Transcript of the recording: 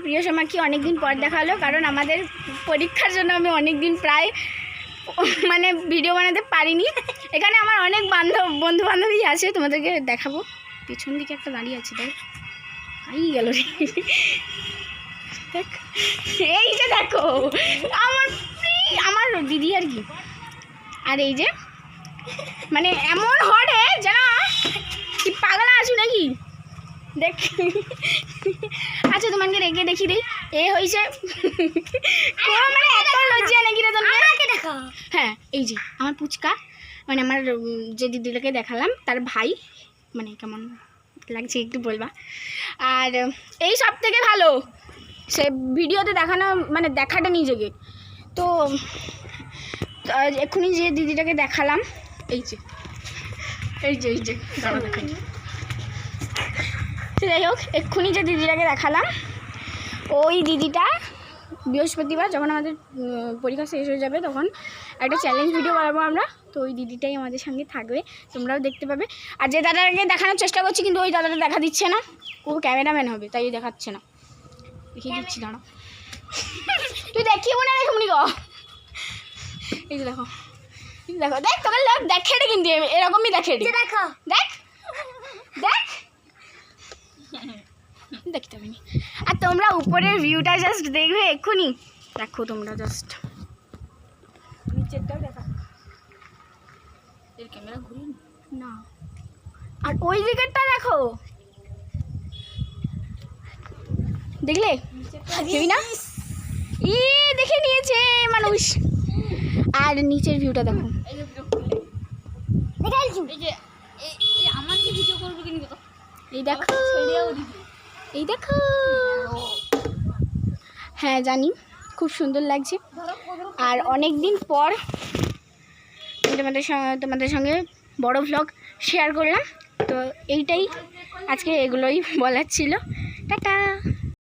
প্রিয় সমাকে অনেক দিন পর দেখা হলো, কারণ আমাদের পরীক্ষার জন্য আমি অনেক দিন প্রায় মানে ভিডিও বানাতে পারিনি। এখানে আমার অনেক বন্ধু বান্ধবী আছে, তোমাদেরকে দেখাবো। পিছন দিকে একটা দাঁড়িয়ে আছে, তাই এই গেল রে। দেখ, এই যে দেখো আমার দিদি আর কি। আর এই যে মানে এমন হরে জানা কি পাগলা আছো নাকি দেখ। আচ্ছা তোমাকে রেখে দেখি দিই, এ হয়েছে মানে এত লজ্জা নাকি রে তোমাকে দেখা। হ্যাঁ এই যে আমার পুচকা, মানে আমার যে দিদিটাকে দেখালাম তার ভাই, মানে কেমন লাগছে একটু বলবা। আর এই সব থেকে ভালো সে ভিডিওতে দেখানো, মানে দেখাটা নিজেকে। তো এক্ষুনি যে দিদিটাকে দেখালাম, এই যে দাঁড়া দেখাই। যাই হোক, এক্ষুনি যে দিদিটাকে দেখালাম, ওই দিদিটা বৃহস্পতিবার যখন আমাদের পরীক্ষা শেষ হয়ে যাবে তখন একটা চ্যালেঞ্জ ভিডিও বানাবো আমরা। তো ওই দিদিটাই আমাদের সঙ্গে থাকবে, তোমরাও দেখতে পাবে। আর যে দাদাটাকে দেখানোর চেষ্টা করছি, কিন্তু ওই দাদাটা দেখা দিচ্ছে না, ও ক্যামেরাম্যান হবে তাই দেখাচ্ছে না। দেখিয়ে দিচ্ছি, দাঁড়া। তুই দেখিও না, দেখুনি গো। এই যে দেখো দেখ, তোকে লোক দেখে রে, কিন্তু এরকমই দেখে রে। দেখো দেখ দেখতে হবে। আর তোমরা উপরের ভিউটা জাস্ট দেখবে এক্ষুনি, দেখো তোমরা জাস্ট নিচেরটাও দেখা। এর ক্যামেরা ঘুরি না, আর ওই দিকেরটা দেখো, দেখলে হেবি না? ই দেখে নিয়েছে মানুষ। আর নিচের ভিউটা দেখো, এই দেখো। হ্যাঁ জানি, খুব সুন্দর লাগছে। আর অনেক দিন পর তোমাদের সঙ্গে বড় ভ্লগ শেয়ার করলাম। তো এইটাই আজকে, এগুলোই বলার ছিল। টাটা।